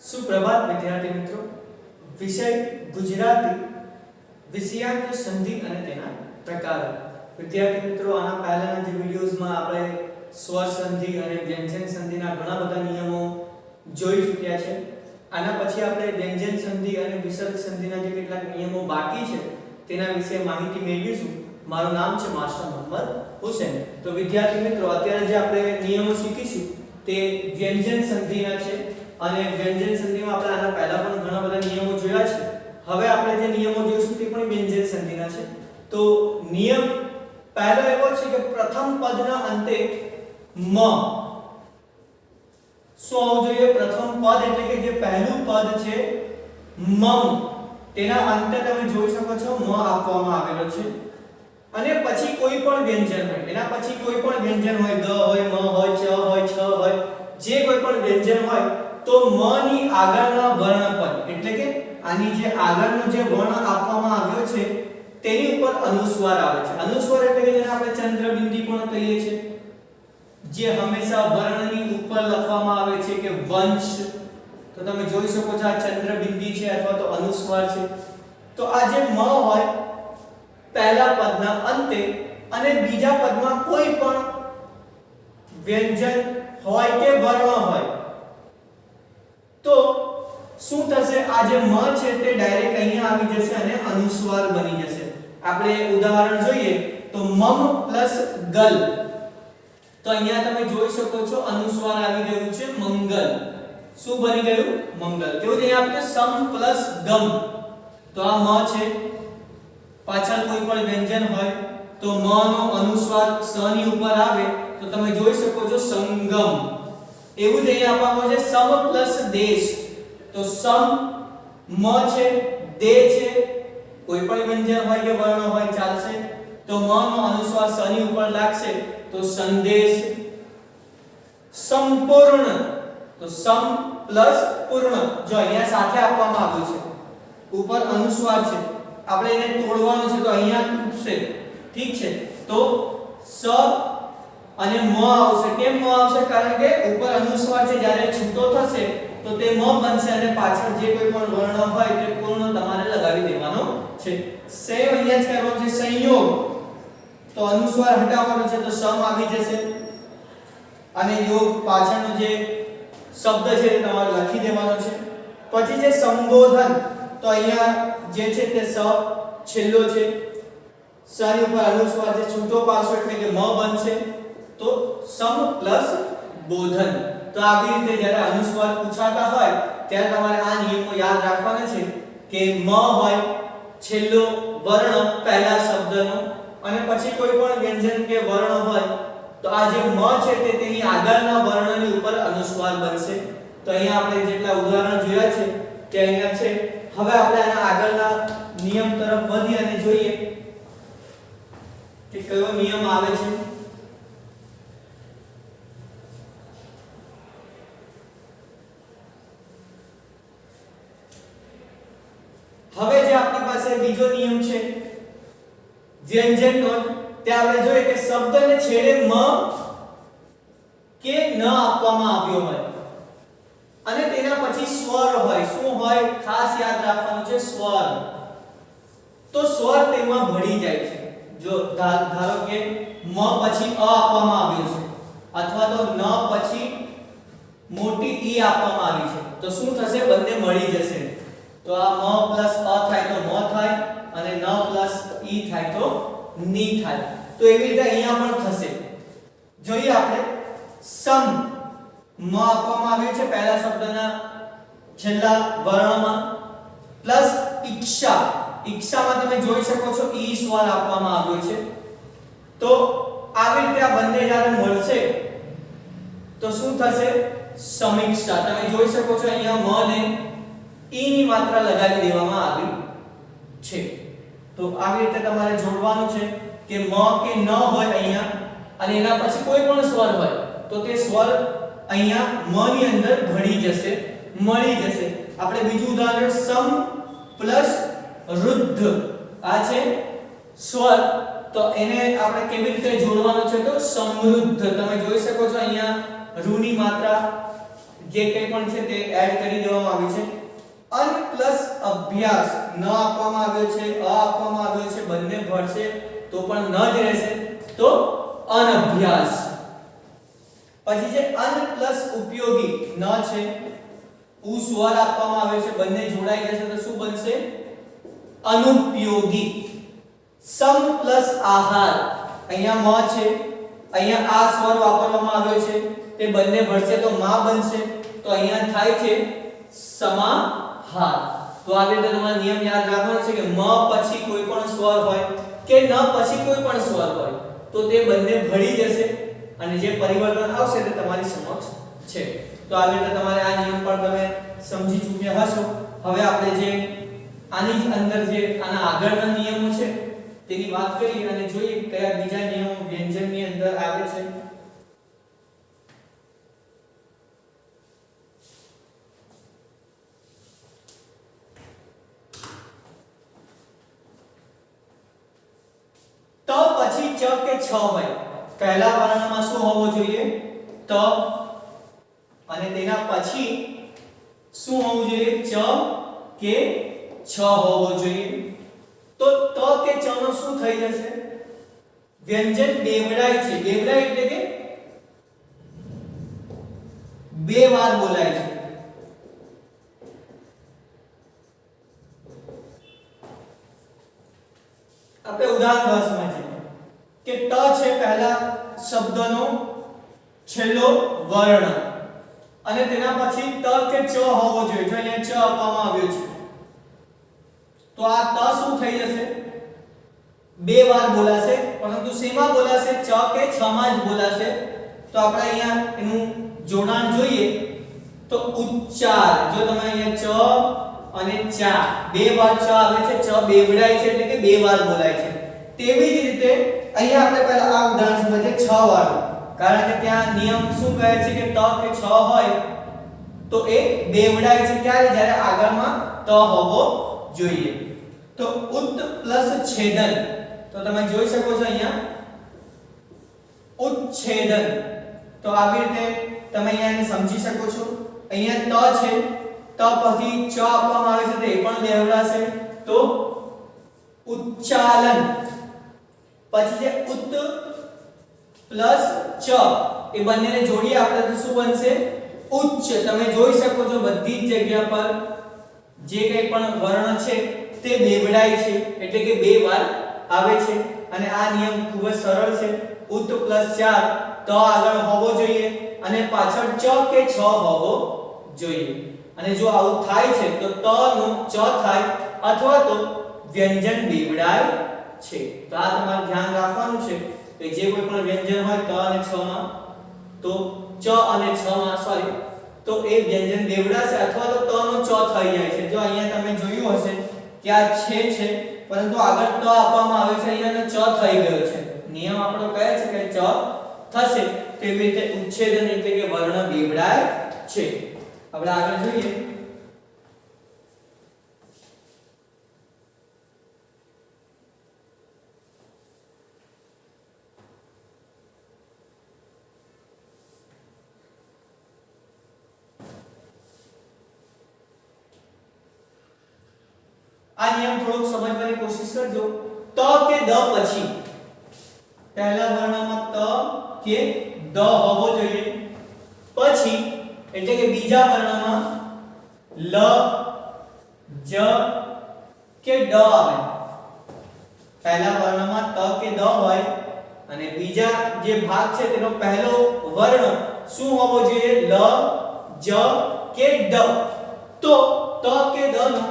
सुप्रभात विद्यार्थी मित्रों विषय गुजराती विषयांक संधि અને તેના પ્રકારો વિદ્યાર્થી મિત્રો આના પહેલાના જે વિડિયોઝમાં આપણે સ્વર સંધિ અને વ્યંજન સંધિના ઘણા બધા નિયમો જોઈ ચૂક્યા છે આના પછી આપણે વ્યંજન સંધિ અને વિસર્ગ સંધિના જે કેટલાક નિયમો બાકી છે તેના વિશે માહિતી મેળવીશું મારું નામ છે માસ્ટર મોહમ્મદ હુસૈન તો વિદ્યાર્થી મિત્રો અત્યારે જે આપણે નિયમો શીખીશું તે વ્યંજન સંધિના છે અને વ્યંજન સંધિમાં આપણે આના પહેલા પણ ઘણા બધા નિયમો જોયા છે હવે આપણે જે નિયમો જોઈશું તે પણ વ્યંજન સંધિના છે તો નિયમ પહેલો એવો છે કે પ્રથમ પદના અંતે મ શું આવવું જોઈએ પ્રથમ પદ એટલે કે જે પહેલું પદ છે મમ તેના અંતે તમે જોઈ શકો છો મ આપવામાં આવેલો છે અને પછી કોઈ પણ વ્યંજન હોય એના પછી કોઈ પણ વ્યંજન હોય ગ હોય મ હોય ચ હોય છ હોય જે કોઈ પણ વ્યંજન હોય તો મ ની આગળના વર્ણપદ એટલે કે આની જે આગળનો જે વર્ણ આપવામાં આવ્યો છે તેની ઉપર અનુસ્વાર આવે છે અનુસ્વાર એટલે કે જેને આપણે ચંદ્રબિંદી પણ કહીએ છીએ જે હંમેશા વર્ણની ઉપર લખવામાં આવે છે કે વંશ તો તમે જોઈ શકો છો આ ચંદ્રબિંદી છે અથવા તો અનુસ્વાર છે તો આ જે મ હોય પહેલા પદના અંતે અને બીજા પદમાં કોઈ પણ વ્યંજન હોય કે વર્ણ હોય તો શું થશે આ જે મ છે તે ડાયરેક્ટ અહીંયા આવી જશે અને અનુસ્વાર બની જશે આપણે ઉદાહરણ જોઈએ તો મમ પ્લસ ગલ તો અહીંયા તમે જોઈ શકો છો અનુસ્વાર આવી ગયું છે મંગલ શું બની ગયું મંગલ તેવું જ અહીંયા આપણે સમ પ્લસ ગમ તો આ મ છે પાછળ કોઈ પણ વ્યંજન હોય તો મ નો અનુસ્વાર સ ની ઉપર આવે તો તમે જોઈ શકો છો સંગમ એવું જ અહીંયા આપવામાં છે સમ પ્લસ દેશ તો સમ મ છે દે છે કોઈ પણ વ્યંજન હોય કે વર્ણ હોય ચાલશે તો મ નો અનુસ્વાર સ ની ઉપર લાગશે તો સંદેશ સંપૂર્ણ તો સમ પ્લસ પૂર્ણ જો અહીંયા સાથે આપવામાં આવ્યું છે ઉપર અનુસ્વાર છે આપણે એને તોડવાનું છે તો અહીંયા તૂટશે ઠીક છે તો સ અને મ આવશે કેમ મ આવશે કારણ કે ઉપર અનુસ્વાર છે જ્યારે છૂટો થશે તો તે મ બનશે અને પાછળ જે કોઈ પણ વર્ણ હોય તે પૂર્ણ તમારે લગાવી દેવાનો છે સેમ અહીંયા જ કરવાનું છે સંયોગ તો અનુસ્વાર હટાવવાનો છે તો સમ આવી જશે અને યોગ પાછળનો જે શબ્દ છે તે તમારે લખી દેવાનો છે પછી છે સંબોધન તો અહીંયા જે છે તે સ છેલ્લો છે સ ની ઉપર અનુસ્વાર છે છૂટો પાડશો એટલે કે મ બનશે તો સમ પ્લસ બોધન તો આવી રીતે જ્યારે અનુસ્વાર પૂછાતા હોય ત્યારે તમારે આ નિયમો યાદ રાખવાના છે કે મ હોય છેલ્લો વર્ણ પહેલા શબ્દનો અને પછી કોઈ પણ વ્યંજન કે વર્ણ હોય તો આ જે મ છે તે તેની આગળના વર્ણની ઉપર અનુસ્વાર બનશે તો અહીંયા આપણે જેટલા ઉદાહરણ જોયા છે તે અહીંયા છે હવે આપણે આના આગળના નિયમ તરફ વધી અને જોઈએ કે કયો નિયમ આવે છે હવે જે આપણી પાસે બીજો નિયમ છે વ્યંજનનો તે આપણે જોઈએ કે શબ્દને છેડે મ કે ન આપવામાં આવ્યો હોય અને તેના પછી સ્વર હોય શું હોય ખાસ યાદ રાખવાનું છે સ્વર તો સ્વર તેમાં ભળી જાય છે જો ધારો કે મ પછી અ આપવામાં આવ્યો છે અથવા તો ન પછી મોટી ઈ આપવામાં આવી છે તો શું થશે બંને મળી જશે તો આ મ પ્લસ અ થાય તો મ થાય અને ન પ્લસ ઈ થાય તો ની થાય તો એવી રીતે અહીંયા પણ થશે જોઈએ આપણે સમ મ આપવામાં આવ્યું છે પહેલા શબ્દના છેલ્લા વર્ણમાં પ્લસ ઈક્ષા ઈક્ષામાં તમે જોઈ શકો છો ઈ સ્વર આપવામાં આવ્યો છે તો આવી રીતે આ બંને જ્યારે મળશે તો શું થશે સમીક્ષા તમે જોઈ શકો છો અહીંયા મ ને ઈ ની માત્રા લગાવી દેવામાં આવી છે તો આવી રીતે તમારે જોડવાનું છે કે મ કે ન હોય અહીંયા અને એના પછી કોઈ પણ સ્વર હોય તો તે સ્વર અહીંયા મ ની અંદર ભળી જશે મળી જશે આપણે બીજું ઉદાહરણ સમ પ્લસ રુદ્ધ આ છે સ્વર તો એને આપણે કેવી રીતે જોડવાનું છે તો સમૃદ્ધ તમે જોઈ શકો છો અહીંયા રૂ ની માત્રા જે કંઈ પણ છે તે એડ કરી દેવામાં આવ્યું છે. અન પ્લસ અભ્યાસ ન આપવામાં આવ્યો છે, અ આપવામાં આવ્યો છે, બંને ભળશે તો પણ ન જ રહેશે, તો અનભ્યાસ. પછી છે અન પ્લસ ઉપયોગી, ન છે, ઉ સ્વર આપવામાં આવ્યો છે, બંને જોડાઈ જશે તો શું બનશે? અનુપયોગી. સમ પ્લસ આહાર, અહીંયા મ છે, અહીંયા આ સ્વર વાપરવામાં આવ્યો છે, તે બંને ભળશે તો માં બનશે, તો અહીંયા થાય છે સમાહાર. તો આ રીતે તમારે નિયમ યાદ રાખવાનો છે કે મ પછી કોઈ પણ સ્વર હોય કે ન પછી કોઈ પણ સ્વર હોય તો તે બંને ભળી જશે અને જે પરિવર્તન આવશે તે તમારી સમક્ષ છે. તો આ રીતે તમારે આ નિયમ પણ તમે સમજી ચૂક્યા હશો. હવે આપણે જે આની અંદર જે આના આગળના નિયમો છે તેની વાત કરીએ અને જોઈએ કયા બીજા નિયમો વ્યંજનની અંદર આવે છે. ત પછી ચ કે છ હોય, પહેલા વર્ણમાં શું હોવો જોઈએ? ત. અને તેના પછી શું હોવું જોઈએ? ચ કે છ હોવો જોઈએ. તો ત કે ચ નો શું થઈ જશે? વ્યંજન બેવડાય છે. બેવડાય એટલે કે બે વાર બોલાય છે. આપણે ઉદાહરણ દ્વારા સમજીએ કે ત છે પહેલા શબ્દનો છેલ્લો વર્ણ અને તેના પછી ત કે ચ હોવો જોઈએ. જો અહીંયા ચ આપવામાં આવ્યો છે તો આ ત શું થઈ જશે? બે વાર બોલાશે, પરંતુ શેમાં બોલાશે? ચ કે છ માં જ બોલાશે. તો આપણે અહીંયા એનું જોડાણ જોઈએ તો ઉચ્ચાર. જો તમે અહીંયા ચ અને ચા બે વાર ચ આવે છે, ચ બેવડાય છે એટલે કે બે વાર બોલાય છે. તેવી જ રીતે અહીંયા આપણે પહેલા આ ઉદાહરણ સમજીએ છ વાળું, કારણ કે ત્યાં નિયમ શું કહે છે કે ત કે છ હોય તો એ બેવડાય છે. ક્યારે? જ્યારે આગળમાં ત હોવો જોઈએ. તો ઉત પ્લસ છેદન, તો તમે જોઈ શકો છો અહીંયા ઉચ્છેદન. તો આવી રીતે તમે અહીંયા સમજી શકો છો. અહીંયા ત છે, ત પછી ચ આપવામાં આવે છે તો એ પણ બેવડાશે, તો ઉચ્ચાલન. પછી છે ઉત પ્લસ ચ, એ બંનેને જોડીએ આપણે તો શું બનશે? ઉચ્ચ. તમે જોઈ શકો છો બધી જ જગ્યા પર જે કંઈ પણ વર્ણ છે તે બેવડાય છે એટલે કે બે વાર આવે છે. અને આ નિયમ ખૂબ જ સરળ છે. ઉત પ્લસ 4 ત આગળ હોવો જોઈએ અને પાછળ ચ કે છ હોવો જોઈએ. અને જો આવું થાય છે તો ત નો ચ થાય અથવા તો વ્યંજન બેવડાય છે. તો આ તમારે ધ્યાન રાખવાનું છે કે જે કોઈ પણ વ્યંજન હોય ત અને છ માં તો ચ અને છ માં તો એ વ્યંજન બેવડાશે અથવા તો ત નો ચ થઈ જાય છે. જો અહીંયા તમે જોયું હશે કે આ છે પરંતુ આગળ ત આપવામાં આવે છે, અહીંયા ચ થઈ ગયો છે. નિયમ આપણો કહે છે કે ચ થશે. તેવી રીતે ઉચ્છેદન એટલે કે વર્ણ બેવડાય છે. આપણે આગળ જોઈએ. આ નિયમ થોડોક સમજવાની કોશિશ કરજો. ત કે દ પછી પહેલા વર્ણમાં ત કે દ હોવો જોઈએ, પછી એટલે કે બીજા વર્ણમાં લ જ કે ડ આવે. પહેલા વર્ણમાં ત કે દ હોય અને બીજા જે ભાગ છે તેનો પહેલો વર્ણ શું હોવો જોઈએ? લ જ કે ડ. તો ત કે દ નો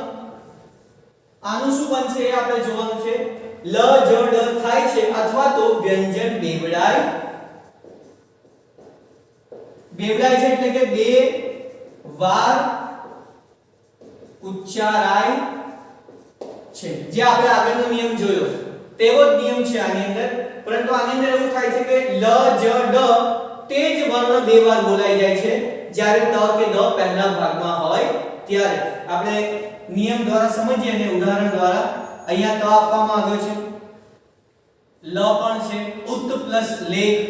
આનું શું બનશે એ આપણે જોવાનું છે. લ જ ડ થાય છે અથવા તો વ્યંજન બેવડાય છે એટલે કે બે વાર ઉચ્ચારાય છે. જે આપણે આગળનો નિયમ જોયો તેવો જ નિયમ છે આની અંદર, પરંતુ આની અંદર એવું થાય છે કે લ જ ડ તે જ વર્ણ બે વાર બોલાઈ જાય છે જ્યારે ત કે દ પહેલા ભાગમાં હોય ત્યારે. આપણે નિયમ દ્વારા સમજીએ અને ઉદાહરણ દ્વારા. અહીંયા ત આપવામાં આવ્યો છે, લ પણ છે, ઉત પ્લસ લેખ.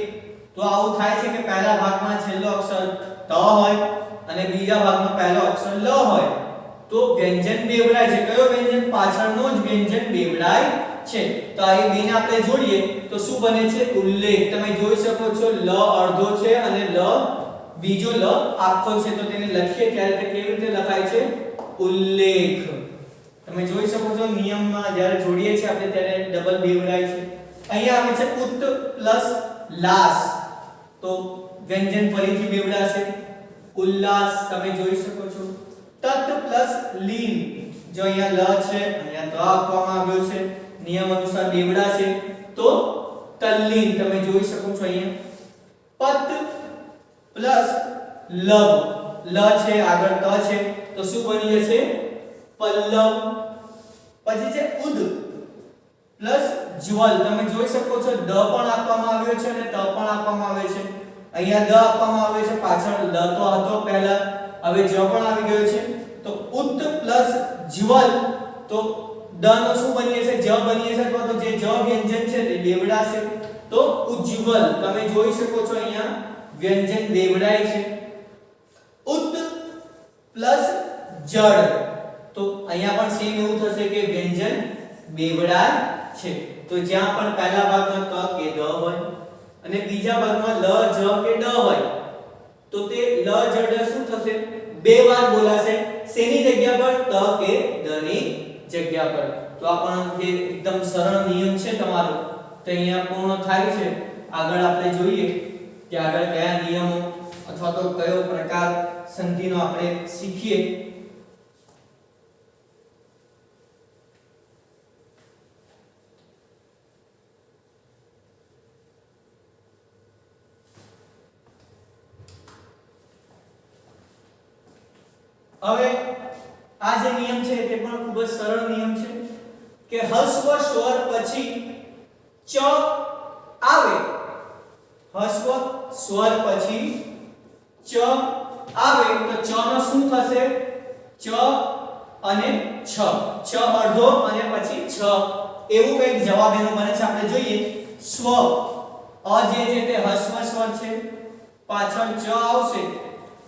તો આવું થાય છે કે પહેલા ભાગમાં છેલ્લો અક્ષર ત હોય અને અને બીજા ભાગમાં પહેલો અક્ષર લ હોય તો વ્યંજન બેવડાય છે. કયો વ્યંજન? પાછળનો જ વ્યંજન બેવડાય છે. તો આ બેને આપણે જોડીએ તો શું બને છે? ઉલ્લેખ. તમે જોઈ શકો છો લ અડધો છે અને લ બીજો લ આખો છે. તો તેને લખીએ ત્યારે તે કેવી રીતે લખાય છે? ઉલ્લેખ. તમે જોઈ શકો છો નિયમમાં જ્યારે જોડીએ છીએ આપણે ત્યારે ડબલ બેવડાય છે. અહીંયા આવે છે ઉત પ્લસ લાસ તો વ્યંજન ફરીથી બેવડાશે ઉલ્લાસ. તમે જોઈ શકો છો તત પ્લસ લીન. જો અહીંયા લ છે અહીંયા ત આપવામાં આવ્યો છે નિયમ અનુસાર બેવડાશે તો તલ્લીન. તમે જોઈ શકો છો અહીંયા પત પ્લસ લવ. લ છે આગળ ત છે તો શું બની જશે? પલ્લવ. પછી છે ઉદ પ્લસ જ્વલ. તમે જોઈ શકો છો દ પણ આપવામાં આવ્યો છે અને ત પણ આપવામાં આવે છે. અહીંયા દ આપવામાં આવે છે પાછળ લ તો હતો પહેલા હવે જ પણ આવી ગયો છે તો ઉત પ્લસ જ્વલ તો દ નો શું બની જશે? જ બની જશે અથવા તો જે જ વ્યંજન છે તે બેવડાશે તો ઉજ્જવલ. તમે જોઈ શકો છો અહીંયા વ્યંજન બેવડાય છે. ઉત પ્લસ જડ તો અહીંયા પણ સેમ એવું થશે કે વ્યંજન બેવડાય છે. તો જ્યાં પણ પહેલા ભાગમાં ક કે દ હોય અને બીજા ભાગમાં લ જ કે ડ હોય તો તે લ જ ડ શું થશે? બે વાર બોલાશે. શેની જગ્યા પર? ત કે દ ની જગ્યા પર. તો આ પણ જે એકદમ સરળ નિયમ છે તમારો તે અહીંયા પૂર્ણ થાય છે. આગળ આપણે જોઈએ કે આગળ કયા નિયમો અથવા તો કયો પ્રકાર સંધિનો આપણે શીખીએ. હવે આ જે નિયમ છે તે પણ ખૂબ જ સરળ નિયમ છે કે હસ્વ સ્વર પછી ચ આવે. હસ્વ સ્વર પછી ચ આવે તો ચ નો શું થશે? ચ અને છ. છ અડધો અને પછી છ એવું કંઈક જવાબ એનો બને છે. આપણે જોઈએ સ્વ અ જે છે તે હસ્વ સ્વર છે પાછળ ચ આવશે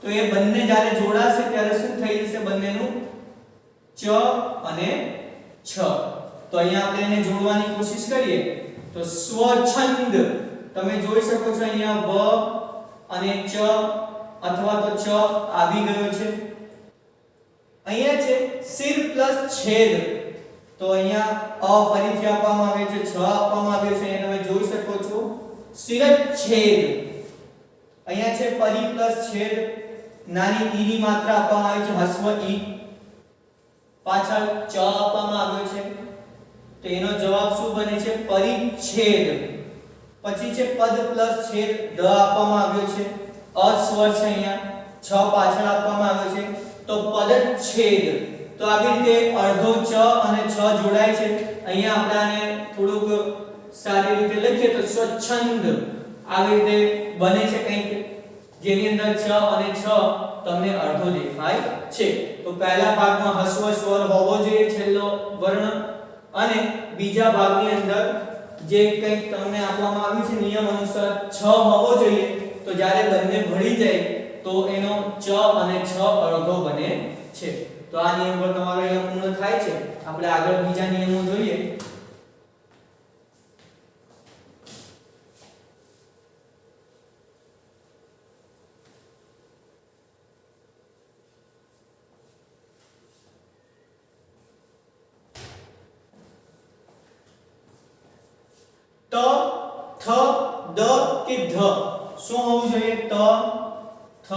તો એ બંને જ્યારે જોડાશે ત્યારે શું થઈ જશે? બંનેનું ચ અને છ. તો અહીંયા આપણે એને જોડવાની કોશિશ કરીએ તો સ્વછંદ. તમે જોઈ શકો છો અહીંયા વ અને ચ અથવા તો ચ આવી ગયો છે. અહીંયા છે સિર પ્લસ છેદ તો અહીંયા અ ફરીથી આપવામાં આવ્યો છે, છ આપવામાં આવ્યો છે. અહીંયા તમે જોઈ શકો છો શિરચ્છેદ. અહીંયા છે પરી પ્લસ છેદ નાની ઈ ની માત્રા આપવામાં આવી છે હસ્વ ઈ. પાછળ ચ આપવામાં આવ્યો છે તો એનો જવાબ શું બને છે? પરિચ્છેદ. પછી છે પદ પ્લસ છેદ દ આપવામાં આવ્યો છે અસ્વર છે અહીંયા છ પાછળ આપવામાં આવ્યો છે તો પદચ્છેદ. તો આવી રીતે અડધો ચ અને છ જોડાય છે. અહીંયા આપણે આને થોડુંક સારી રીતે લખીએ તો સ્વચ્છંદ આવી રીતે બને છે કંઈક જેની અંદર છ અને છ તમને અડધો દેખાય છે. તો પહેલા ભાગમાં હસ્વ સ્વર હોવો જોઈએ છેલ્લો વર્ણ અને બીજા ભાગની અંદર જે કંઈક તમને આપવામાં આવ્યું છે નિયમ અનુસાર છ હોવો જોઈએ. તો જ્યારે બંને ભળી જાય તો એનો ચ અને છ અડધો બને છે. તો આ નિયમ પર તમારો અહીંયા પૂર્ણ થાય છે. આપણે આગળ બીજા નિયમો જોઈએ. ત થ દ કે ધ શું હોવું જોઈએ? ત થ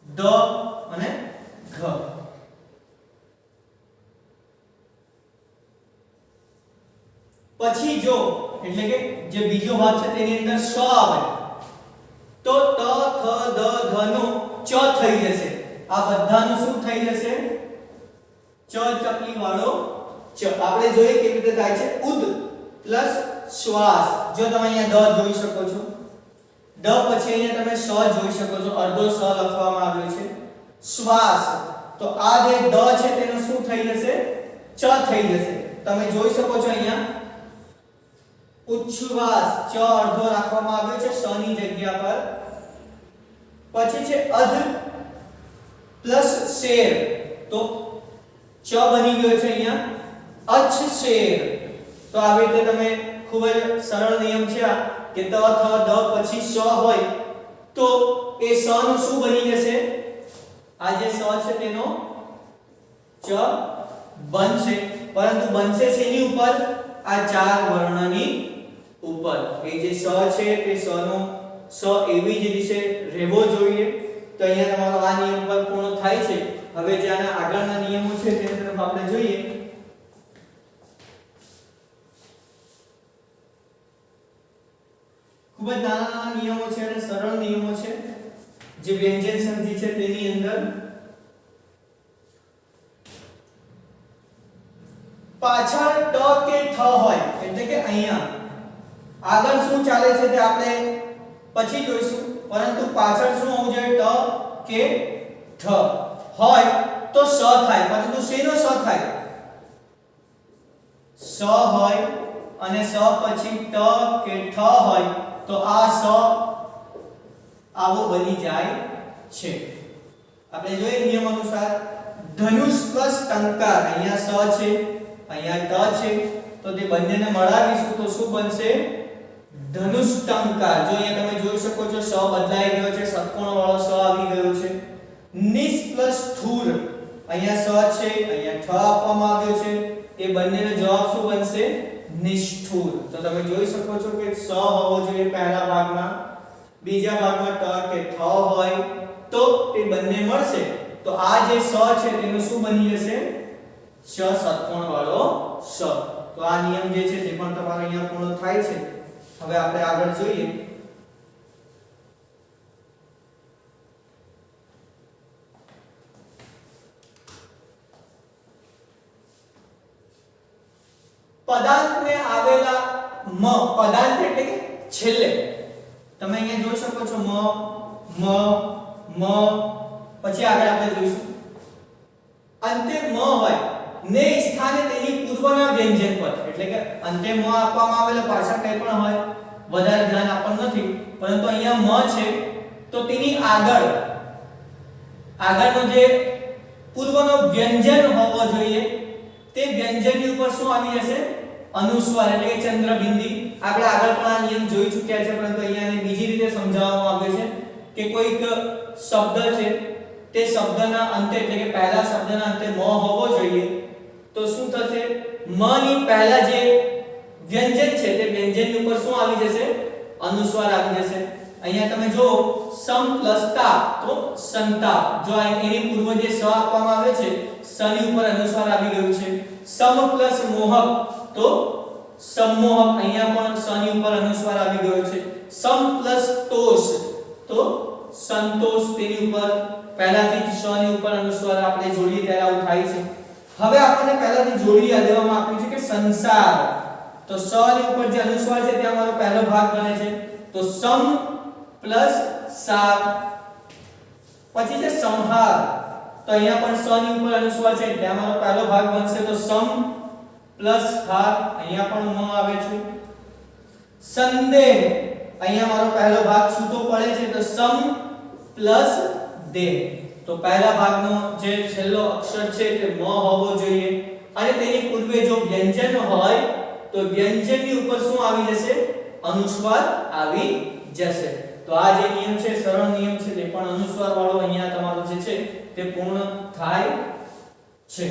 દ અને ઘ. પછી જો એટલે કે જે બીજો ભાગ છે તેની અંદર સ આવે તો ત થ દ ધ નો ચ થઈ જશે. આ બધાનું શું થઈ જશે? ચ ચકલી વાળો ચ. આપણે જોઈએ કેવી રીતે થાય છે. ઉદ પ્લસ શ્વાસ. જો તમે અહીંયા દ જોઈ શકો છો દ પછી અહીંયા તમે સ જોઈ શકો છો અડધો સ લખવામાં આવ્યો છે. શ્વાસ તો આ જે દ છે તેનો શું થઈ જશે? ચ થઈ જશે. તમે જોઈ શકો છો અહીંયા ઉચ્છ્વાસ ચ અડધો રાખવામાં આવ્યો છે સ ની જગ્યા પર. પછી છે અધ પ્લસ શેર, તો ચ બની ગયો છે અહીંયા અચ્છ શેર. તો આવી રીતે તમે ખૂબ જ સરળ નિયમ છે આ કે ત થ દ પછી સ હોય તો એ સ નું શું બની જશે? આ જે સ છે તેનો ચ બનશે, પરંતુ બનશે શેની ઉપર? આ ચાર વર્ણની ઉપર. એ જે સ છે તે સ નો સ એવી જ રીતે રહેવો જોઈએ. તો અહીંયા તમારો આ નિયમ પર પૂર્ણ થાય છે. હવે જે આના આગળના નિયમો છે તેની તરફ આપણે જોઈએ. ખૂબ જ નાના નાના નિયમો છે અને સરળ નિયમો છે જે વ્યંજન સંધિ છે તેની અંદર. પાછળ ટ કે ઠ હોય એટલે કે અહીંયા આગળ શું ચાલે છે તે આપણે પછી જોઈશું, પરંતુ પાછળ શું હોવું જોઈએ? ટ કે ઠ હોય તો સ થાય, પરંતુ શેનો સ થાય? સ હોય અને સ પછી ટ કે ઠ હોય તો આ સ આવો બની જાય છે. આપણે જોઈએ નિયમ અનુસાર ધનુષ પ્લસ ટંકાર. અહીંયા સ છે, અહીંયા ટ છે, તો તે બંનેને મળાવીશું તો શું બનશે? ધનુષ ટંકાર. જો અહીંયા તમે જોઈ શકો છો સ બદલાઈ ગયો છે, ષટકોણ વાળો સ આવી ગયો છે. નિસ પ્લસ સ્થૂર. અહીંયા સ છે, અહીંયા ઠ આપવામાં આવ્યો છે, એ બંનેનો જવાબ શું બનશે? નિષ્ઠુર. તો તમે જોઈ શકો છો કે સ હોવો જોઈએ પહેલા ભાગમાં, બીજા ભાગમાં ટ કે થ હોય તો તે બંને મળશે. તો આ જે સ છે તેનું શું બની જશે? શ ષટકોણ વાળો સ. તો આ નિયમ જે છે તે પણ તમારો અહીંયા પૂર્ણ થાય છે. હવે આપણે આગળ જોઈએ. પદાંતને આવેલા મ, પદાંત એટલે કે છેલ્લે તમે અહીંયા જોઈ શકો છો મ મ મ, પછી આગળ આપણે જોઈશું અંતે મ હોય ને સ્થાને તેની પૂર્વના વ્યંજન પર, એટલે કે અંતે મ આપવામાં આવેલો પાછળ કંઈ પણ હોય વધારે ધ્યાન આપવાનું નથી, પરંતુ અહીંયા મ છે તો તેની આગળનો જે પૂર્વનો વ્યંજન હોવો જોઈએ તે વ્યંજનની ઉપર શું આવી જશે? અનુસ્વાર એટલે કે ચંદ્રબિંદી. આપણે આગળ પણ આ નિયમ જોઈ ચૂક્યા છે, પરંતુ અહીંયા ને બીજી રીતે સમજાવવામાં આવ્યો છે કે કોઈક શબ્દ છે તે શબ્દના અંતે એટલે કે પહેલા શબ્દના અંતે મ હોવો જોઈએ તો શું થશે? મ ની પહેલા જે વ્યંજન છે તે વ્યંજનની ઉપર શું આવી જશે? અનુસ્વાર આવી જશે. અહીંયા તમે જો સમ પ્લસ તાપ તો સંતાપ. જો એની પૂર્વ જે સ આપવામાં આવે છે સ ની ઉપર અનુસ્વાર આવી ગયું છે. સમ પ્લસ મોહક તો સમમોહક. અહીંયા પણ સ ની ઉપર અનુસ્વાર આવી ગયો છે. સમ પ્લસ તોષ તો સંતોષ. તેની ઉપર પહેલાથી જ સ ની ઉપર અનુસ્વાર આપણે જોડીએ ત્યારે આવું થાય છે. હવે આપણને પહેલાથી જોડી દેવામાં આપ્યું છે કે સંસાર, તો સ ની ઉપર જે અનુસ્વાર છે ત્યાં મારો પહેલો ભાગ બને છે તો સમ પ્લસ સાર. પછી છે સંહાર, તો અહીંયા પણ સ ની ઉપર અનુસ્વાર છે ત્યાં મારો પહેલો ભાગ બનશે તો સમ પ્લસ હાર. અહીંયા પણ મ આવે છે. સંદેહ, અહીંયા મારો પહેલો ભાગ છૂટો પડે છે તો સમ પ્લસ દેહ. તો પહેલા ભાગનો જે છેલ્લો અક્ષર છે તે મ હોવો જોઈએ અને તેની પૂર્વે જો વ્યંજન હોય તો વ્યંજનની ઉપર શું આવી જશે? અનુસ્વાર આવી જશે. તો આ જે નિયમ છે સરળ નિયમ છે તે પણ અનુસ્વાર વાળો અહીંયા તમારો જે છે તે પૂર્ણ થાય છે.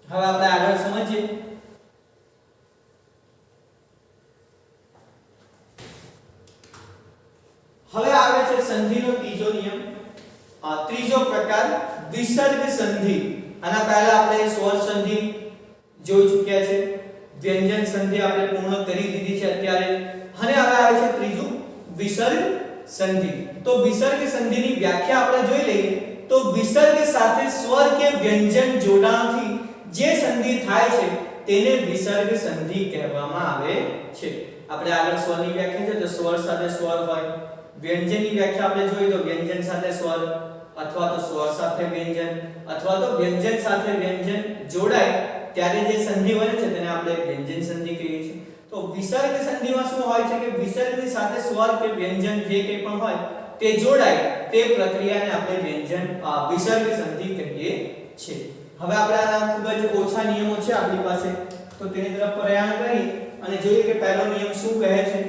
હવે આપણે આગળ સમજીએ. હવે આવે છે સંધિનો ત્રીજો નિયમ. ત્રીજો પ્રકાર વિસર્ગ સંધિ. આના પહેલા આપણે સ્વર સંધિ જોઈ ચૂક્યા છે, વ્યંજન સંધિ આપણે પૂર્ણ કરી દીધી છે અત્યારે, અને હવે આવે છે ત્રીજું વિસર્ગ સંધિ. તો વિસર્ગ સંધિની વ્યાખ્યા આપણે જોઈ લઈએ તો વિસર્ગ સાથે સ્વર કે વ્યંજન જોડાણથી જે સંધિ થાય છે તેને વિસર્ગ સંધિ કહેવામાં આવે છે. આપણે આગળ સ્વરની વ્યાખ્યા છે તો સ્વર સાથે સ્વર હોય, વ્યંજનની વ્યાખ્યા આપણે જોઈ તો વ્યંજન સાથે સ્વર અથવા તો સ્વર સાથે વ્યંજન અથવા તો વ્યંજન સાથે વ્યંજન જોડાય ત્યારે જે સંધિ બને છે તેને આપણે વ્યંજન સંધિ કહીએ છીએ. તો તો વિસર્ગ સંધિમાં શું હોય છે કે વિસર્ગની સાથે સ્વર કે વ્યંજન જે કંઈ પણ હોય તે જોડાય તે પ્રક્રિયાને આપણે વિસર્ગ સંધિ કહીએ છીએ. હવે આપણે આના ખૂબ જ ઓછા નિયમો છે આપણી પાસે, તો તેની તરફ પ્રયાણ કરી અને જોઈએ કે પહેલો નિયમ શું કહે છે.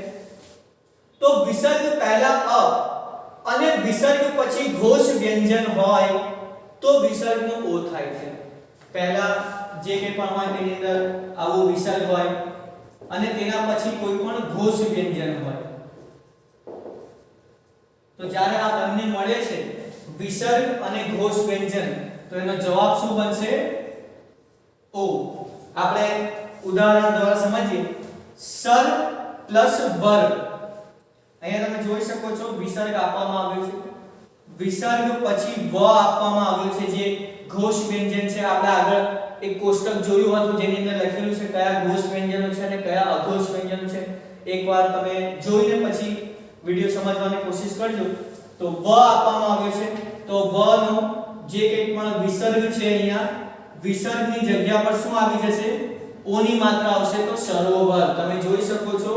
તો વિસર્ગ પહેલા અ અને વિસર્ગ પછી ઘોષ વ્યંજન હોય તો વિસર્ગનો ઓ થાય છે. પહેલા જે કંઈ પણ હોય તેની અંદર આવો વિસર્ગ હોય અને તેના પછી કોઈ પણ ઘોષ વ્યંજન હોય તો જ્યારે આ બંને મળે છે વિસર્ગ અને ઘોષ વ્યંજન તો એનો જવાબ શું બનશે? ઓ. આપણે ઉદાહરણ દ્વારા સમજીએ. સર પ્લસ વર્ગ. અહીંયા તમે જોઈ શકો છો વિસર્ગ આપવામાં આવ્યો છે, વિસર્ગ પછી વ આપવામાં આવ્યો છે જે ઘોષ વ્યંજન છે. આપણે આગળ એક કોષ્ટક જોયું હતું જેની અંદર લખેલું છે કયા ઘોષ વ્યંજનો છે અને કયા અઘોષ વ્યંજનો છે. એકવાર તમે જોઈને પછી વિડિયો સમજવાની કોશિશ કરજો. તો વ આપવામાં આવ્યો છે તો વ નો જે કંઈ પણ વિસર્ગ છે અહીંયા વિસર્ગની જગ્યા પર શું આવી જશે? ઓ ની માત્રા આવશે તો સરોવર. તમે જોઈ શકો છો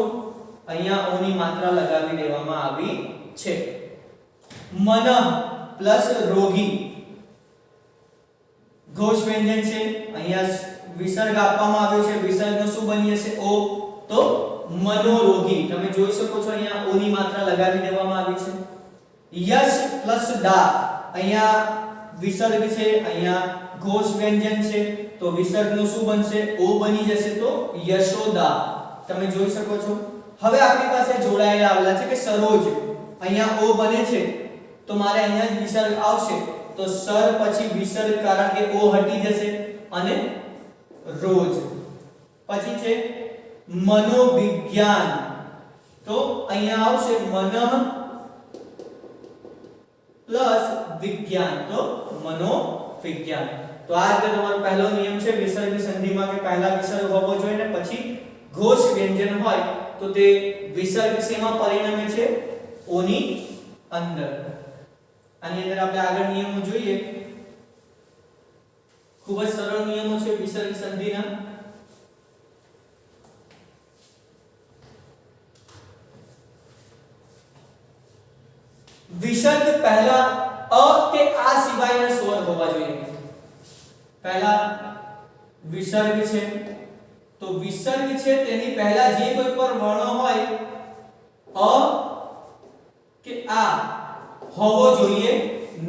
અહીંયા ઓ ની માત્રા લગાવી દેવામાં આવી છે. મન પ્લસ રોગી ઘોષ વ્યંજન છે. અહીંયા વિસર્ગ આપવામાં આવ્યો છે, વિસર્ગનો શું બની જશે? ઓ. તો મનોરોગી. તમે જોઈ શકો છો અહીંયા ઓ ની માત્રા લગાવી દેવામાં આવી છે. યશ પ્લસ દા. અહીંયા વિસર્ગ છે, અહીંયા ઘોષ વ્યંજન છે તો વિસર્ગનો શું બનશે? ઓ બની જશે તો યશોદા. તમે જોઈ શકો છો. હવે આપણી પાસે જોડાયેલા આવેલા છે કે સરોજ. અહીંયા ઓ બને છે તો મારે અહીંયા જ વિસર્ગ આવશે તો સર પછી વિસર્ગ કારણ કે ઓ હટી જશે અને રોજ. પછી છે મનોવિજ્ઞાન તો અહીંયા આવશે મન પ્લસ વિજ્ઞાન તો મનોવિજ્ઞાન. તો આ રીતે તમારો પહેલો નિયમ છે વિસર્ગની સંધિમાં કે પહેલા વિસર્ગ હોવો જોઈએ ને પછી ઘોષ વ્યંજન હોય તો તે વિસર્ગ શેમાં પરિણમે છે? ઓ ની અંદર. આની અંદર આપણે આગળ નિયમો જોઈએ. ખૂબ જ સરળ નિયમો છે વિસર્ગ સંધિના. વિસર્ગ પહેલા અ કે આ સિવાયના સ્વર હોવા જોઈએ. પહેલા વિસર્ગ છે તો વિસર્ગ છે તેની પહેલા જે કોઈ પણ વર્ણ હોય અ કે આ હોવો જોઈએ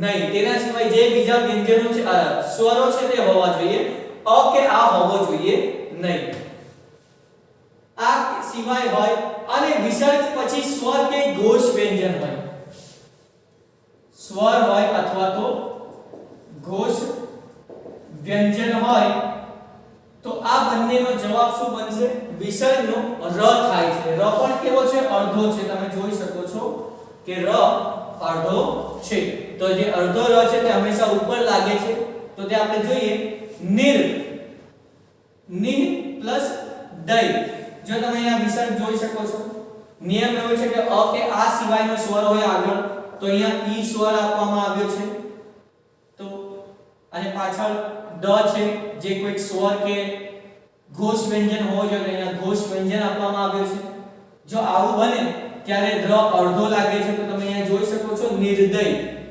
નહીં. તેના સિવાય જે બીજા વ્યંજનો છે સ્વરો છે તે હોવા જોઈએ. અ કે આ હોવો જોઈએ નહીં. આ સિવાય હોય અને વિસર્ગ પછી સ્વર કે ઘોષ વ્યંજન હોય. સ્વર હોય અથવા તો ઘોષ વ્યંજન હોય તો આ બંનેનો જવાબ શું બનશે? વિસર્ગનો ર થાય છે. ર પણ કેવો છે? અડધો છે. તમે જોઈ શકો છો કે ર અડધો છે. તો જે અડધો ર છે તે હંમેશા ઉપર લાગે છે તો તે આપણે જોઈએ નિર પ્લસ દય. જો તમે અહીંયા વિસર્ગ જોઈ શકો છો નિયમ એવો છે કે અ કે આ સિવાયનો સ્વર હોય આગળ તો અહીંયા ઈ સ્વર આપવામાં આવ્યો છે તો અને પાછળ દ છે જે કોઈક સ્વર કે ઘોષ વ્યંજન હોવો જોઈએ તો અહીંયા ઘોષ વ્યંજન આપવામાં આવ્યો છે. જો આવું બને ત્યારે ર અડધો લાગે છે તો તમે અહીંયા જોઈ શકો છો નિર્દય.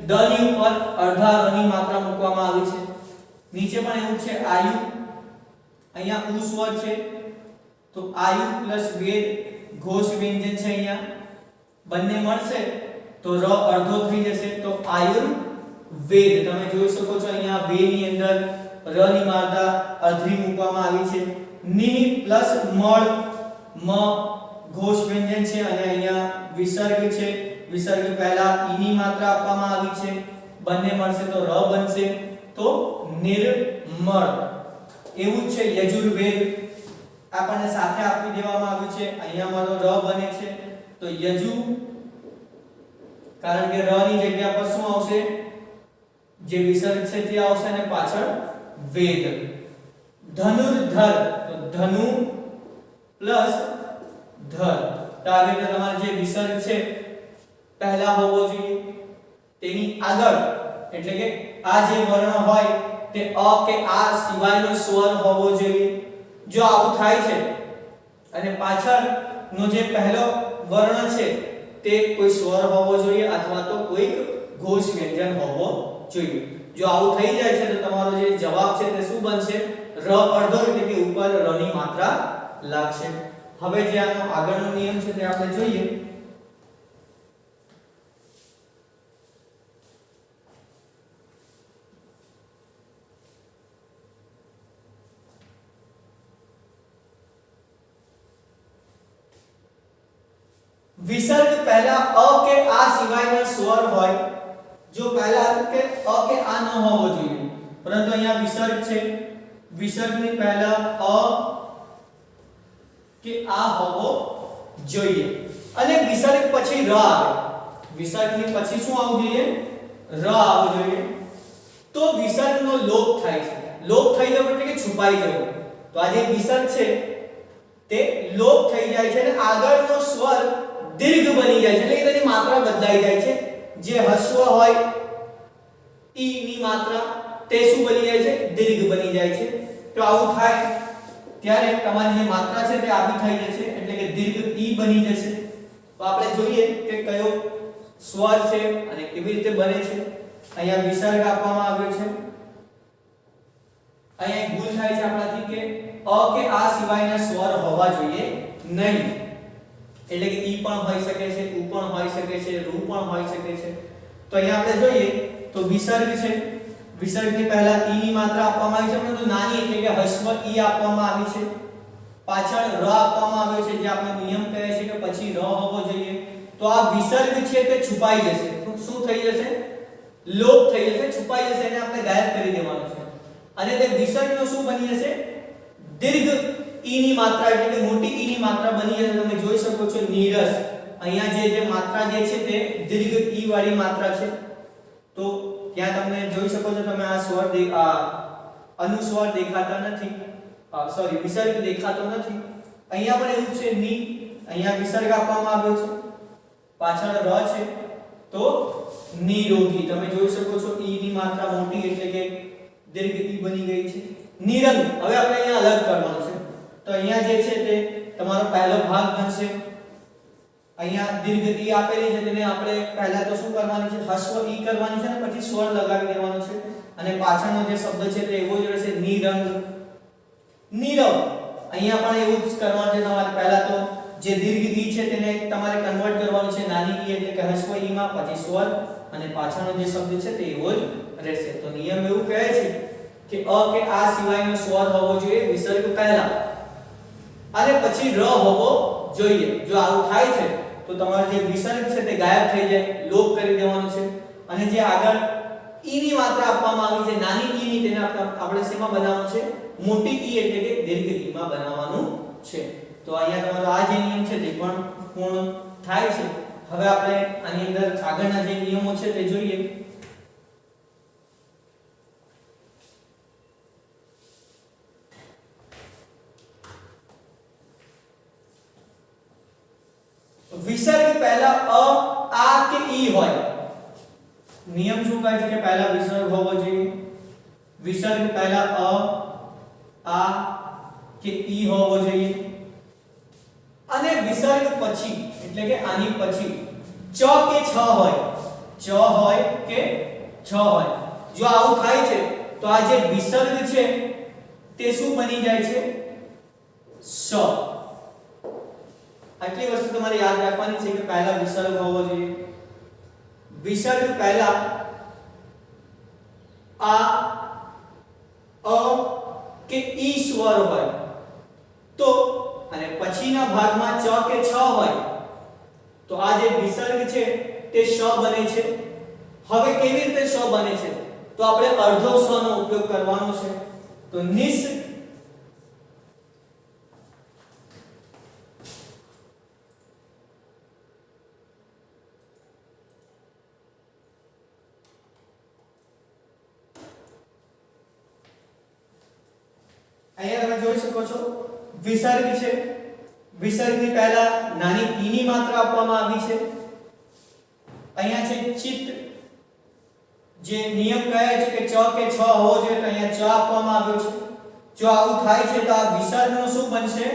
દ ની ઉપર અડધા ર ની માત્રા મૂકવામાં આવી છે. નીચે પણ એવું છે આયુ. અહીંયા ઉ સ્વર છે તો આયુ પ્લસ વેદ ઘોષ વ્યંજન છે. અહીંયા બંને મળશે તો ર અડધો થઈ જશે તો આયુર્વેદ. તમે જોઈ શકો છો અહીંયા વે ની અંદર ર ની માત્રા અર્ધી મૂકવામાં આવી છે. ની પ્લસ મળ મ ઘોષ વ્યંજન છે અને અહીંયા વિસર્ગ છે. વિસર્ગ પહેલા ઈ ની માત્રા આપવામાં આવી છે. બંને મળશે તો ર બનશે તો નિર્મળ. એવું છે યજુર્વેદ આપણને સાથે આપી દેવામાં આવ્યું છે. અહીંયા મારો ર બને છે તો યજુ કારણ કે ર ની જગ્યા પર શું આવશે? જે વિસર્ગ છે તે આવશે અને પાછળ વેદ. ધનુર્ધર તો ધનુ પ્લસ ધર. તો આ રીતે તમારે જે વિસર્ગ છે પહેલા હોવો જોઈએ તેની આગળ એટલે કે આ જે વર્ણ હોય તે અ કે આ સિવાયનો સ્વર હોવો જોઈએ. જો આવું થાય છે અને પાછળનો જે પહેલો વર્ણ છે તે કોઈ સ્વર હોવો જોઈએ અથવા તો કોઈક ઘોષ વ્યંજન હોવો જોઈએ. જો આવું થઈ જાય છે તો તમારો જે જવાબ છે તે શું બનશે? ર અડધો એટલે કે ઉપર ર ની માત્રા લાગશે. હવે જે આનો આગળનો નિયમ છે તે આપણે જોઈએ. વિસર્ગ પહેલા અ કે આ સિવાયનો સ્વર હોય, જો પહેલા હતું કે અ કે આ ન હોવો જોઈએ, પરંતુ અહીંયા વિસર્ગ છે, વિસર્ગની પહેલા અ કે આ હોવો જોઈએ અને વિસર્ગ પછી ર આવે. વિસર્ગની પછી શું આવવું જોઈએ? ર આવવું જોઈએ. તો વિસર્ગનો લોપ થાય છે. લોપ થઈ જવો એટલે કે છુપાઈ જવો. તો આ જે વિસર્ગ છે તે લોપ થઈ જાય છે અને આગળનો સ્વર દીર્ઘ બની જાય છે, એટલે કે તેની માત્રા બદલાઈ જાય છે. જે હસ્વ હોય ઈ ની માત્રા તે શું બની જાય છે? દીર્ઘ બની જાય છે. તો આવું થાય ત્યારે તમારી જે માત્રા છે તે આવી થઈ જશે, એટલે કે દીર્ઘ ઈ બની જશે. તો આપણે જોઈએ કે કયો સ્વર છે અને કેવી રીતે બને છે. અહીંયા વિસર્ગ આપવામાં આવ્યો છે. અહીંયા એક ભૂલ થાય છે આપણાથી કે અ કે આ સિવાયના સ્વર હોવા જોઈએ નહીં, એટલે કે ઈ પણ હોઈ શકે છે, ઉ પણ હોઈ શકે છે, રૂ પણ હોઈ શકે છે. તો અહીંયા આપણે જોઈએ તો વિસર્ગ છે, વિસર્ગની પહેલા ઈ ની માત્રા આપવામાં આવી છે, પરંતુ નાની એટલે કે હસ્વ ઈ આપવામાં આવી છે. પાછળ ર આપવામાં આવ્યો છે, જે આપણો નિયમ કહે છે કે પછી ર હોવો જોઈએ. તો આ વિસર્ગ છે તે છુપાઈ જશે. શું થઈ જશે? લોપ થઈ જશે, છુપાઈ જશે, એને આપણે ગાયબ કરી દેવાનું છે. અને તે વિસર્ગનો શું બની જશે? દીર્ઘ ઈ ની માત્રા એટલે કે મોટી ઈ ની માત્રા બની જશે. તમે જોઈ શકો છો નીરસ. અહીંયા જે માત્રા જે છે તે દીર્ઘ ઈ વાળી માત્રા છે. તો ત્યાં તમને જોઈ શકો છો, તમે આ સ્વર અનુસ્વાર દેખાતા નથી, સોરી વિસર્ગ દેખાતો નથી. અહીંયા પણ એવું છે ની, અહીંયા વિસર્ગ આપવામાં આવ્યો છે, પાછળ ર છે, તો નિરોગી. તમે જોઈ શકો છો ઈ ની માત્રા મોટી એટલે કે દીર્ઘ ઈ બની ગઈ છે. નિરંગ હવે આપણે અહીંયા અલગ કરવાનું છે. તો અહીંયા જે છે તે તમારો પહેલો ભાગ બનશે. અહીંયા દીર્ઘ ઈ આપેલી છે, તેને આપણે પહેલા તો શું કરવાની છે? હસ્વ ઈ કરવાની છે અને પછી સ્વર લગાવી દેવાનો છે. અને પાછળનો જે શબ્દ છે તે એવો જ રહેશે, નિરંગ. નીરવ અહીંયા પણ એવું જ કરવાનું છે. તમારે પહેલા તો જે દીર્ઘ ઈ છે તેને તમારે કન્વર્ટ કરવાનું છે નાની ઈ એટલે કે હસ્વ ઈ માં, પછી સ્વર, અને પાછળનો જે શબ્દ છે તે એવો જ રહેશે. તો નિયમ એવું કહે છે કે અ કે આ સિવાયનો સ્વર હોવો જોઈએ વિસર્ગ પહેલા અને પછી ર હોવો જોઈએ. જો આવું થાય છે તો તમારો જે વિસર્ગ છે તે ગાયબ થઈ જાય, લોપ કરી દેવાનો છે. અને જે આગળ ઈ ની માત્રા આપવામાં આવી છે નાની ઈ ની, તેને આપણે શેમાં બનાવવાનું છે? મોટી ઈ એટલે કે દીર્ઘ ઈ માં બનાવવાનું છે. તો અહીંયા તમારો આ જે નિયમ છે તે પણ પૂર્ણ થાય છે. હવે આપણે આની અંદર આગળના જે નિયમો છે તે જોઈએ. વિસર્ગ પહેલા અ, આ કે ઈ હોય. નિયમ શું કહે છે કે પહેલા વિસર્ગ હોવો જોઈએ. વિસર્ગ પહેલા અ, આ કે ઈ હોવો જોઈએ. અને વિસર્ગ પછી એટલે કે આની પછી ચ કે છ હોય, ચ હોય કે છ હોય. જો આવું થાય છે તો આ જે વિસર્ગ છે તે શું બની જાય છે? સ. આટલી વસ્તુ તમારે યાદ રાખવાની છે કે પહેલા વિસર્ગ હોવો જોઈએ. વિસર્ગ પહેલા આ, અ કે ઈ સ્વર હોય તો, અને પછીના ભાગમાં ચ કે છ હોય તો આ જે વિસર્ગ છે તે શ બને છે. હવે કેવી રીતે શ બને છે? તો આપણે અર્ધો સ નો ઉપયોગ કરવાનો છે. તો નિસ અહીંયા તમે જોઈ શકો છો વિસર્ગ છે, વિસર્ગની પહેલા નાની ઈ ની માત્રા આપવામાં આવી છે. અહીંયા છે ચિત્ત. જે નિયમ કહે છે કે ચ કે છ હોવો જોઈએ, તો અહીંયા ચ આપવામાં આવ્યો છે. જો આવું થાય છે તો આ વિસર્ગનો શું બનશે?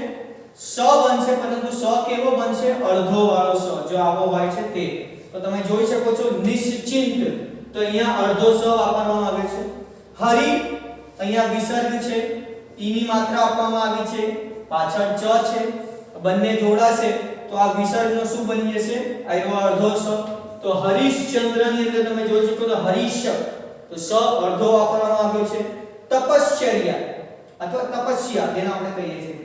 સ બનશે, પરંતુ સ કેવો બનશે? અડધો વાળો સ, જો આવો હોય છે તે. તો તમે જોઈ શકો છો નિશ્ચિંત, તો અહીંયા અડધો સ વાપરવામાં આવે છે. હરી, અહીંયા વિસર્ગ છે, ઈ ની માત્રા આપવામાં આવી છે, પાછળ ચ છે, બંને જોડાશે તો આ વિસર્ગનો શું બની જશે? આયરો અડધો સ. તો હરીશચંદ્ર ની અંદર તમે જોઈ શકો તો હરીશ, તો સ અડધો વાપરવામાં આવ્યો છે. તપશ્ચર્યા અથવા તપસ્યા જેને આપણે કહીએ છીએ,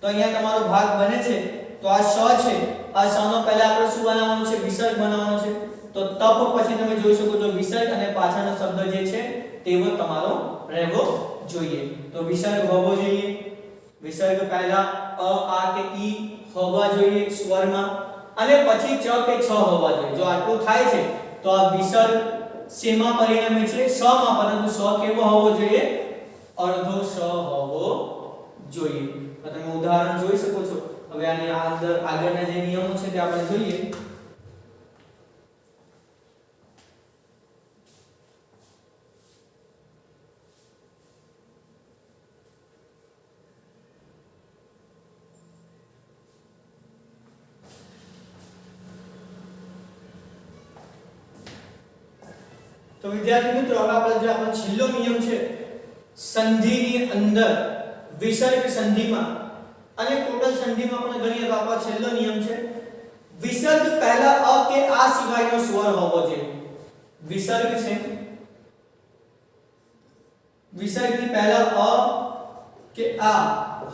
તો અહીંયા તમારો ભાગ બને છે. તો આ સ છે, આ સ નો પહેલા આપણે શું બનાવવાનું છે? વિસર્ગ બનાવવાનો છે. તો તપ પછી તમે જોઈ શકો છો વિસર્ગ અને પાછળનો શબ્દ જે છે તેવો તમારો રહેવો જોઈએ. તો વિસર્ગ હોવો જોઈએ. વિસર્ગ પહેલા અ, આ કે ઈ હોવા જોઈએ સ્વરમાં, અને પછી ચ કે છ હોવા જોઈએ. જો આટલું થાય છે તો આ વિસર્ગ શેમાં પરિણમે છે? સ માં, પરંતુ સ કેવો હોવો જોઈએ? અડધો સ હોવો જોઈએ. તો તમે ઉદાહરણ જોઈ શકો છો. હવે આની આગળના જે નિયમો છે તે આપણે જોઈએ. તો વિદ્યાર્થી મિત્રો, હવે આપણે જે આપણો છેલ્લો નિયમ છે, સંધિની અંદર વિસર્ગ સંધિમાં અને ટોટલ સંધિમાં પણ ગણીએ તો આપણો છેલ્લો નિયમ છે, વિસર્ગ પહેલા અ કે આ સિવાયનો સ્વર હોવો જોઈએ. વિસર્ગ છે, વિસર્ગની પહેલા અ કે આ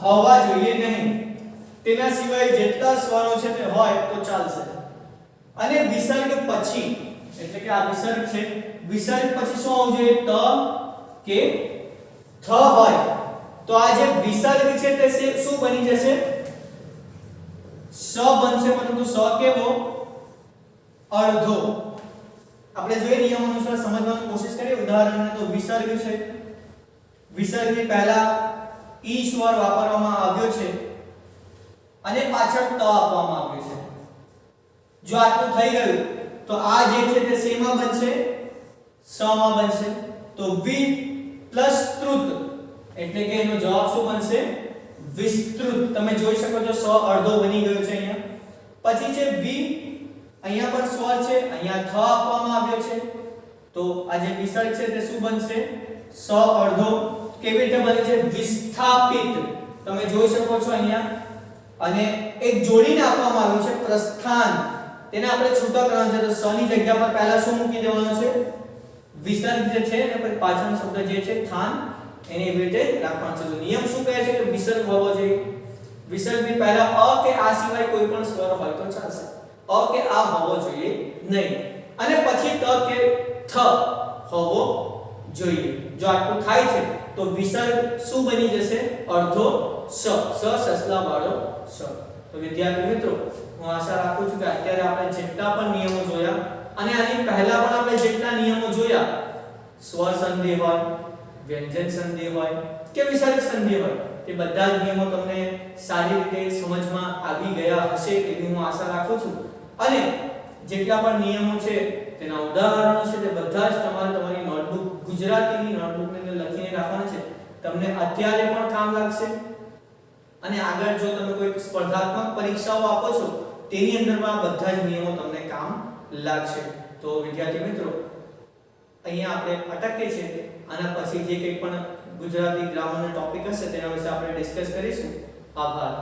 હોવા જોઈએ નહીં. તેના સિવાય જેટલા સ્વરો છે તે હોય તો ચાલશે. અને વિસર્ગ પછી, એટલે કે આ વિસર્ગ છે, વિસર્ગ પછી શું હોવું જોઈએ? ત કે થ હોય તો આ જે વિસર્ગ છે તે શું બની જશે? સ બનશે, પરંતુ સ કેવો? અડધો. આપણે જોઈએ નિયમ અનુસાર સમજવાની કોશિશ કરીએ ઉદાહરણને. તો વિસર્ગ છે, વિસર્ગની પહેલા ઈ સ્વર વાપરવામાં આવ્યો છે અને પાછળ ત આપવામાં આવ્યો છે. જો આટલું થઈ ગયું તો આ જે છે તે શેમાં બનશે? સ માં બનશે. તો વિ પ્લસ ત્રુત, એટલે કે એનો જવાબ શું બનશે? વિસ્તૃત. તમે જોઈ શકો છો સ અડધો બની ગયો છે અહીંયા. પછી છે વિ, અહીંયા પર સ્વર છે, અહીંયા થ આપવામાં આવ્યો છે. તો આ જે વિસર્ગ છે તે શું બનશે? સ અડધો. કેવી રીતે બને છે? વિસ્થાપિત. તમે જોઈ શકો છો અહીંયા. અને એક જોડીને આપવામાં આવ્યું છે પ્રસ્થાન, તેને આપણે છૂટા કરવાનું છે. તો સ ની જગ્યા પર પહેલા શું મૂકી દેવાનું છે? વિસર્ગ જે છે અને પછી પાછળનો શબ્દ જે છે થાન, એને એવી રીતે રાખવાનું છે. તો નિયમ શું કહે છે? કે વિસર્ગ હોવો જોઈએ. વિસર્ગની પહેલા અ કે આ સિવાય કોઈ પણ સ્વર હોય તો ચાલશે. અ કે આ હોવો જોઈએ નહીં. અને પછી ત કે થ હોવો જોઈએ. જો આટલું થાય છે તો વિસર્ગ શું બની જશે? અડધો સ. સસલા વાળો સ. તો વિદ્યાર્થી મિત્રો, હું આશા રાખું છું કે અત્યારે આપણે જેટલા પણ નિયમો જોયા અને આની પહેલા પણ આપણે જેટલા નિયમો જોયા, સ્વર સંધિ હોય, વ્યંજન સંધિ હોય કે વિસર્ગ સંધિ હોય, તે બધા જ નિયમો તમને સારી રીતે સમજમાં આવી ગયા હશે એવી હું આશા રાખું છું. અને જેટલા પણ નિયમો છે તેના ઉદાહરણો છે તે બધા જ તમારે તમારી નોટબુક, ગુજરાતીની નોટબુકની અંદર લખીને રાખવાના છે. તમને અત્યારે પણ કામ લાગશે અને આગળ જો તમે કોઈ સ્પર્ધાત્મક પરીક્ષાઓ આપો છો તેની અંદર પણ આ બધા જ નિયમો તમને કામ લાગશે. તો વિદ્યાર્થી મિત્રો, અહીંયા આપણે અટકીએ છીએ. આના પછી જે કંઈ પણ ગુજરાતી ગ્રામરનો ટોપિક હશે તેના વિશે આપણે ડિસ્કસ કરીશું. આભાર.